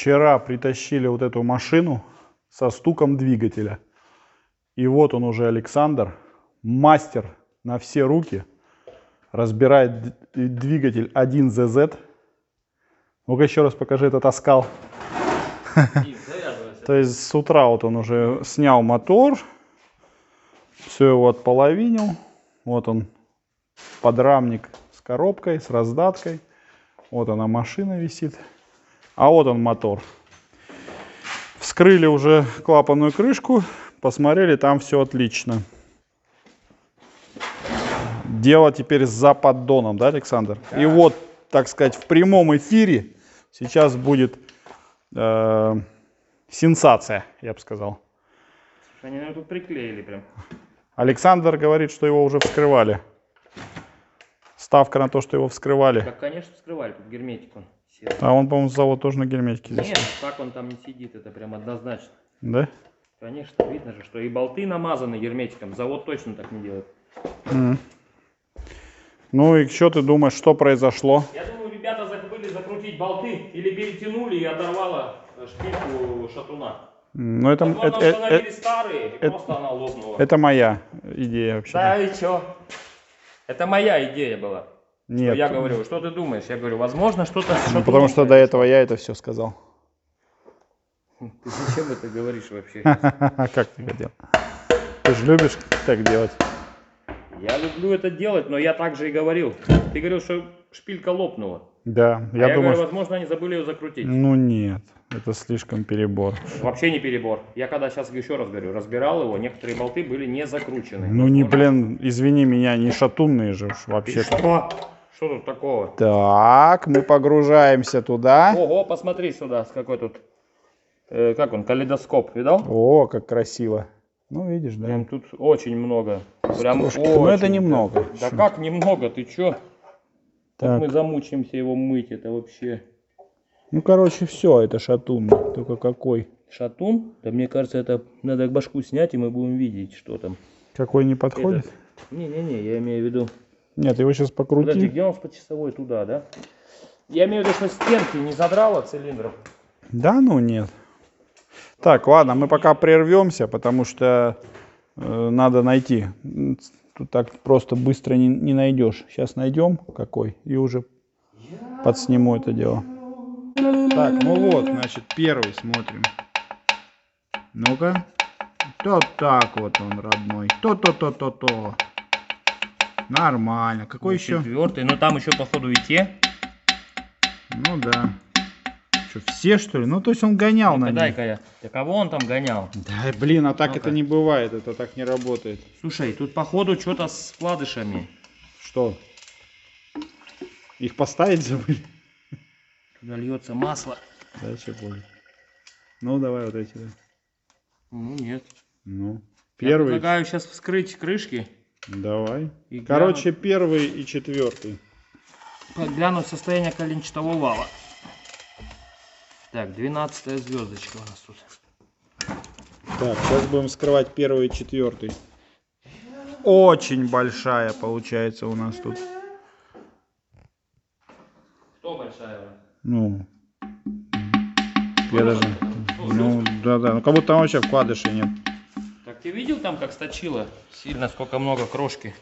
Вчера притащили вот эту машину со стуком двигателя. И вот он уже, Александр, мастер на все руки, разбирает двигатель 1ZZ. Ну-ка еще раз покажи этот оскал. То есть с утра вот он уже снял мотор, все его отполовинил. Вот он, подрамник с коробкой, с раздаткой. Вот она машина висит. А вот он мотор. Вскрыли уже клапанную крышку, посмотрели, там все отлично. Дело теперь за поддоном, да, Александр? Да. И вот, так сказать, в прямом эфире сейчас будет сенсация, я бы сказал. Они, наверное, тут приклеили прям. Александр говорит, что его уже вскрывали. Ставка на то, что его вскрывали. Так, конечно, вскрывали, тут герметик он. А он, по-моему, завод тоже на герметике. Нет, так он там не сидит, это прям однозначно. Да? Конечно, видно же, что и болты намазаны герметиком. Завод точно так не делает. Ну и что ты думаешь, что произошло? Я думаю, ребята забыли закрутить болты или перетянули и оторвало шпильку шатуна. Ну это, старые, и просто она лопнула. Это моя идея вообще. Да и чё? Это моя идея была. Нет. Я говорю, что ты думаешь? Я говорю, возможно, что-то... Ну, потому что до этого я это все сказал. Ты зачем это говоришь вообще? Как ты хотел? Ты же любишь так делать. Я люблю это делать, но я также и говорил. Ты говорил, что шпилька лопнула. Да, я думаю, говорю, возможно, они забыли ее закрутить. Ну нет, это слишком перебор. Вообще не перебор. Я когда сейчас еще раз говорю, разбирал его, некоторые болты были не закручены. Ну не, блин, извини меня, не шатунные же вообще-то. Что? Что тут такого? Так, мы погружаемся туда. Ого, посмотри сюда, с какой тут, как он, калейдоскоп, видал? О, как красиво. Ну видишь, да. Прям тут очень много. Прям очень. Ну это немного. Да как немного, ты чё? Так. Мы замучаемся его мыть, это вообще. Ну короче, все, это шатун. Только какой? Шатун? Да мне кажется, это надо башку снять, и мы будем видеть, что там. Какой не подходит? Не-не-не, я имею в виду. Нет, его сейчас покрути. Подожди, где он по часовой? Туда, да? Я имею в виду, что стенки не задрало цилиндров. Да, ну нет. Так, ладно, мы пока прервемся, потому что надо найти. Тут так просто быстро не найдешь. Сейчас найдем какой и уже подсниму это дело. Так, ну вот, значит, первый смотрим. Ну-ка. То так вот он, родной. То-то-то-то-то. Нормально. Какой еще? Четвертый, но там еще походу и те. Ну да. Что, все что ли? Ну то есть он гонял на них. Дай-ка я. Да кого он там гонял? Да блин, а так это не бывает, это так не работает. Слушай, тут походу что-то с вкладышами. Что? Их поставить забыли? Туда льется масло. Да, что будет? Ну давай вот эти. Да. Ну нет. Ну. Я Первый. предлагаю сейчас вскрыть крышки. Давай. И короче, первый и четвертый. Глянуть состояние коленчатого вала. Так, 12-я звездочка у нас тут. Так, сейчас будем вскрывать первый и четвертый. Очень большая получается у нас тут. Кто большая? Ну. Я даже. Ну, да-да. Ну как будто там вообще вкладышей нет. Так ты видел там, как сточило? Сильно, сколько много крошки.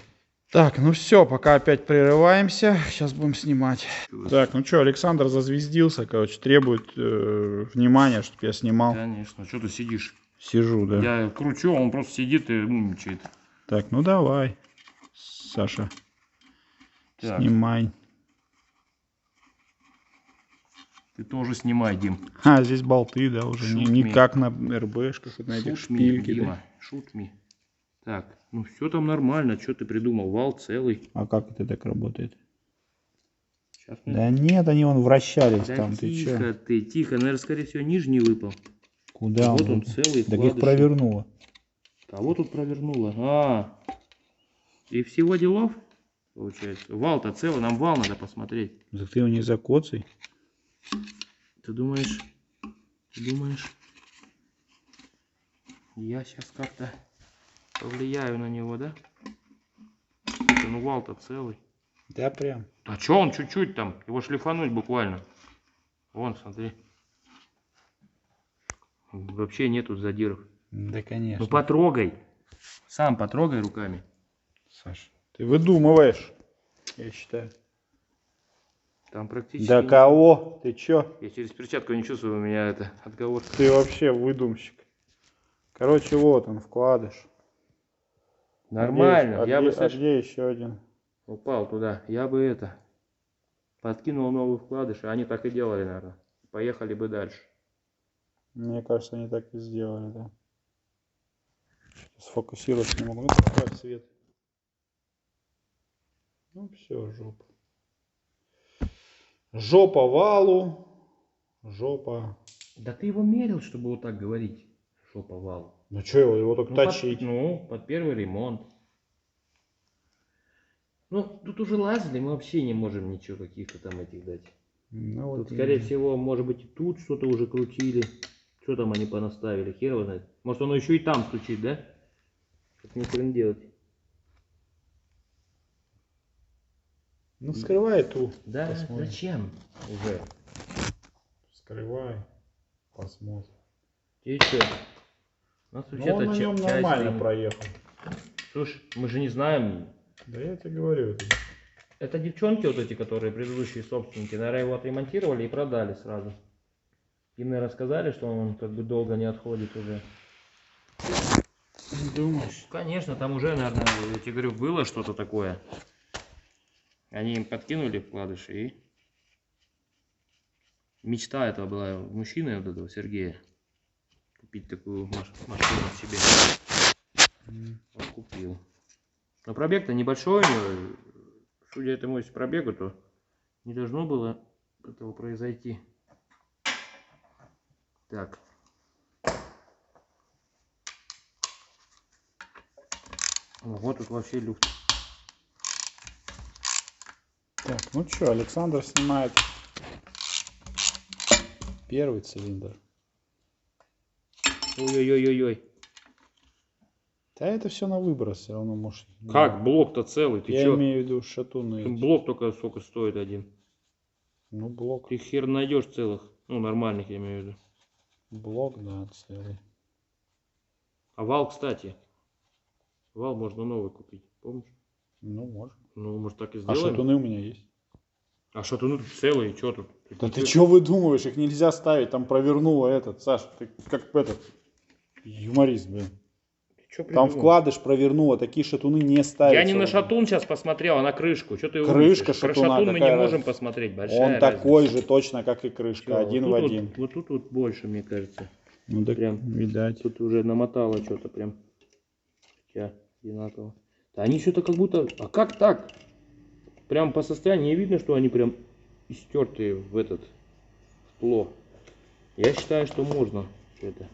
Так, ну все, пока опять прерываемся. Сейчас будем снимать. Так, ну что, Александр зазвездился, короче, требует внимания, чтобы я снимал. Конечно, что ты сидишь? Сижу, да. Я кручу, он просто сидит и умничает. Так, ну давай, Саша, так. Снимай. Ты тоже снимай, Дим. А, здесь болты, да, уже не как на РБшках, на этих шпильки. Дима, шут ми. Так, ну все там нормально, что ты придумал, вал целый. А как это так работает? Сейчас да нет, они вон вращались да там, тихо ты, тихо, наверное, скорее всего, нижний выпал. Куда вот он целый, так их провернуло. Кого тут провернуло? А, и всего делов, получается. Вал-то целый, нам вал надо посмотреть. Так ты его не закоцай. Ты думаешь? Я сейчас как-то повлияю на него, да? Ну вал-то целый. Да прям. А чё он чуть-чуть там? Его шлифануть буквально. Вон, смотри. Вообще нету задиров. Да, конечно. Ну потрогай. Сам потрогай руками. Саш, ты выдумываешь, я считаю. Там практически... Да кого? Ты чё? Я через перчатку не чувствую, у меня это отговорка. Ты вообще выдумщик. Короче, вот он, вкладыш. Нормально. Я бы, а где еще один? упал туда. Я бы это... подкинул новый вкладыш, а они так и делали, наверное. Поехали бы дальше. Мне кажется, они так и сделали, да. Сфокусироваться не могу. Ну, какой цвет. Ну, все, жопа. Жопа валу. Жопа. Да ты его мерил, чтобы вот так говорить. Жопа вал. Ну что его только точить? Под первый ремонт. Ну, тут уже лазили, мы вообще не можем ничего каких-то там этих дать. Ну, Тут, вот скорее всего, может быть, и тут что-то уже крутили. Что там они понаставили, хер его знает. Может, оно еще и там стучит, да? Как ни хрен делать. Ну, скрывай ту. Да, посмотрим. зачем уже? Скрывай. Посмотрим. И что? У нас Ну, вообще-то он на нем нормально проехал. Слушай, мы же не знаем. Да я тебе говорю. Это девчонки вот эти, которые предыдущие собственники, наверное, его отремонтировали и продали сразу. Им, наверное, сказали, что он как бы долго не отходит уже. Думаешь? Конечно, там уже, наверное, я тебе говорю, было что-то такое. Они им подкинули вкладыши и... Мечта этого была мужчины, вот этого Сергея. Купить такую машину себе. Он купил. Но пробег-то небольшой у него. Судя этому пробегу, то не должно было этого произойти. Так. Вот тут вообще люфт. Так, ну что, Александр снимает первый цилиндр. Ой-ой-ой-ой-ой. Да это все на выброс, все равно может. Как? Блок-то целый, ты Я чё? имею в виду шатуны. Блок только сколько стоит один. Ну, блок. Ты хер найдешь целых. Ну, нормальных, я имею в виду. Блок, да, целый. А вал, кстати. Вал можно новый купить, помнишь? Ну, можно. Ну, может, так и А сделаем? шатуны у меня есть. А шатуны тут целые, что тут? Да ты что выдумываешь? Их нельзя ставить, там провернуло этот. Саш, ты как этот юморист, блин. Там вкладыш провернуло, такие шатуны не ставятся. Я не на шатун сейчас посмотрел, а на крышку. Что ты крышка шатуна. Про шатуна шатун мы не какая можем разница? посмотреть. Большая Он разница. такой же точно, как и крышка. Чё, один вот в тут один. Вот тут вот больше, мне кажется. Ну так Прям видать. тут уже намотало что-то прям. Хотя одинаково. Да они что-то как будто... А как так? Прям по состоянию видно, что они прям истертые в этот пло. Я считаю, что можно это.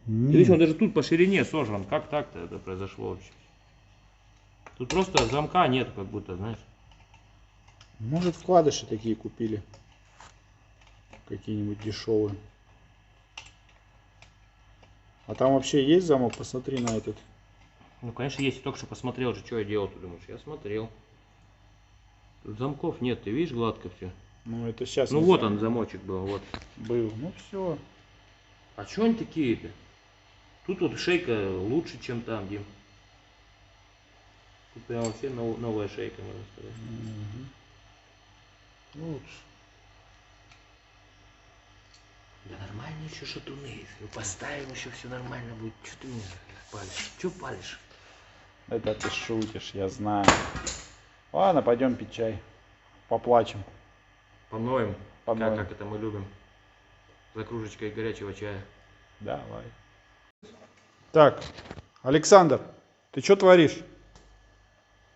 Ты видишь, он даже тут по ширине сожран. Как так-то это произошло вообще? Тут просто замка нет, как будто, знаешь. Может, вкладыши такие купили. Какие-нибудь дешевые. А там вообще есть замок? Посмотри на этот. Ну, конечно, есть. Только что посмотрел же, что я делал, ты думаешь? Я смотрел. Тут замков нет, ты видишь, гладко все. Ну, это сейчас. Ну, вот он, замочек был, вот. Был. Ну, все. А что они такие-то? Тут вот шейка лучше, чем там, Дим. Тут прям вообще новая шейка, можно сказать. Лучше. Да нормально еще шатуны. Если поставим, еще все нормально будет. Что ты мне палишь? Что палишь? Это ты шутишь, я знаю. Ладно, пойдем пить чай. Поплачем. Поноем. Поноем. Как это мы любим. За кружечкой горячего чая. Давай. Так, Александр, ты что творишь?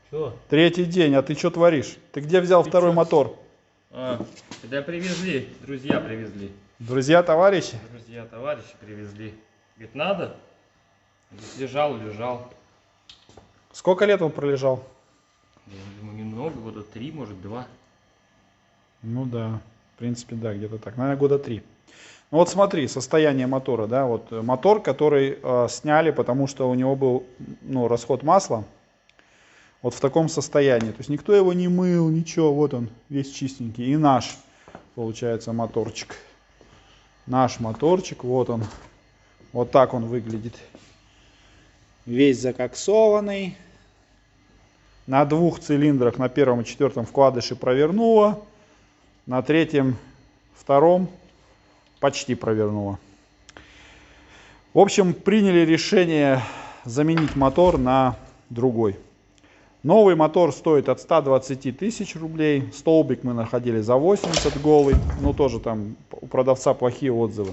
Что? Третий день, а ты что творишь? Ты где взял второй мотор? Да привезли, друзья привезли. Друзья, товарищи? Друзья, товарищи привезли. Говорит, надо? Говорит, лежал. Сколько лет он пролежал? Я думаю, немного, года 3, может 2. Ну да, в принципе, да, где-то так. Наверное, года 3. Ну вот смотри, состояние мотора, да, вот мотор, который сняли, потому что у него был, ну, расход масла. Вот в таком состоянии. То есть никто его не мыл, ничего, вот он, весь чистенький. И наш, получается, моторчик. Наш моторчик, вот он. Вот так он выглядит. Весь закоксованный. На 2 цилиндрах, на первом и четвертом вкладыше провернуло. На третьем, втором почти провернуло. В общем, приняли решение заменить мотор на другой. Новый мотор стоит от 120 тысяч рублей. Столбик мы находили за 80 голый. Ну, тоже там у продавца плохие отзывы.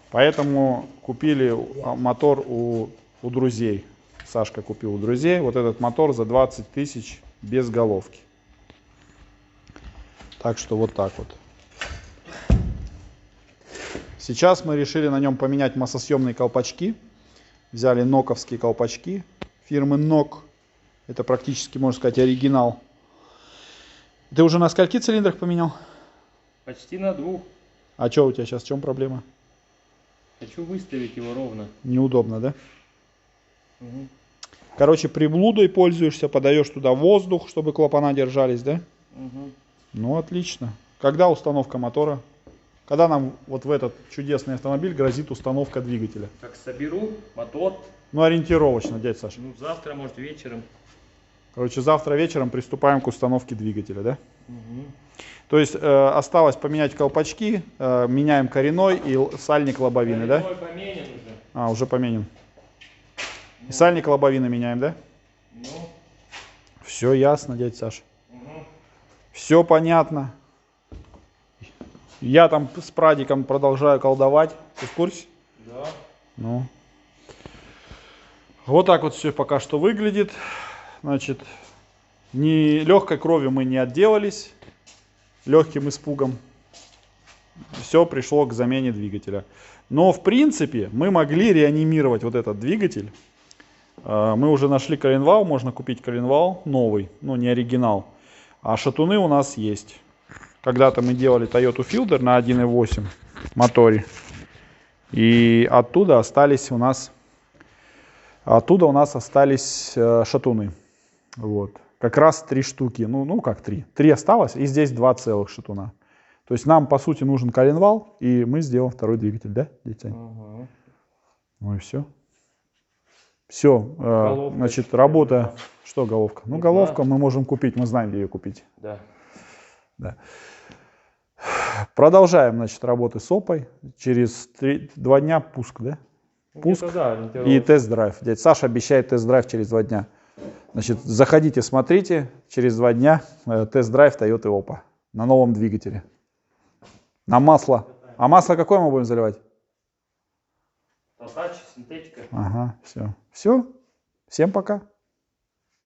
Поэтому купили мотор у друзей. Сашка купил у друзей. Вот этот мотор за 20 тысяч без головки. Так что вот так вот. Сейчас мы решили на нем поменять массосъемные колпачки. Взяли ноковские колпачки фирмы Нок. Это практически, можно сказать, оригинал. Ты уже на скольки цилиндрах поменял? Почти на 2. А что у тебя сейчас? В чем проблема? Хочу выставить его ровно. Неудобно, да? Угу. Короче, приблудой пользуешься, подаешь туда воздух, чтобы клапана держались, да? Угу. Ну, отлично. Когда установка мотора? Когда нам вот в этот чудесный автомобиль грозит установка двигателя? Как соберу мотор. Ну, ориентировочно, дядя Саша. Ну, завтра, может, вечером. Короче, завтра вечером приступаем к установке двигателя, да? Угу. То есть осталось поменять колпачки, меняем коренной и сальник лобовины, да? Поменен уже. А, уже поменен. И сальник лобовины меняем, да? Ну. Все ясно, дядя Саша. Угу. Все понятно. Я там с Прадиком продолжаю колдовать. Ты в курсе? Да. Ну. Вот так вот все пока что выглядит. Значит, ни легкой кровью мы не отделались. Легким испугом. Все пришло к замене двигателя. Но в принципе мы могли реанимировать вот этот двигатель. Мы уже нашли коленвал. Можно купить коленвал новый. Ну, не оригинал. А шатуны у нас есть. Когда-то мы делали Toyota Fielder на 1.8 моторе. И оттуда у нас остались шатуны. Вот. Как раз 3 штуки. Ну как 3? 3 осталось, и здесь 2 целых шатуна. То есть нам, по сути, нужен коленвал, и мы сделаем второй двигатель, да, дядя? Угу. Ну и все. Все, значит, работа. Что головка? Ну, головка мы можем купить, мы знаем, где ее купить. Да. Да. Продолжаем, значит, работы с ОПой. Через 2 дня пуск, да? Пуск и тест-драйв. Дядя Саша обещает тест-драйв через 2 дня. Значит, заходите, смотрите. Через 2 дня тест-драйв Toyota Oppa на новом двигателе. На масло. А масло какое мы будем заливать? Толтач, синтетика. Ага, все. Все. Всем пока.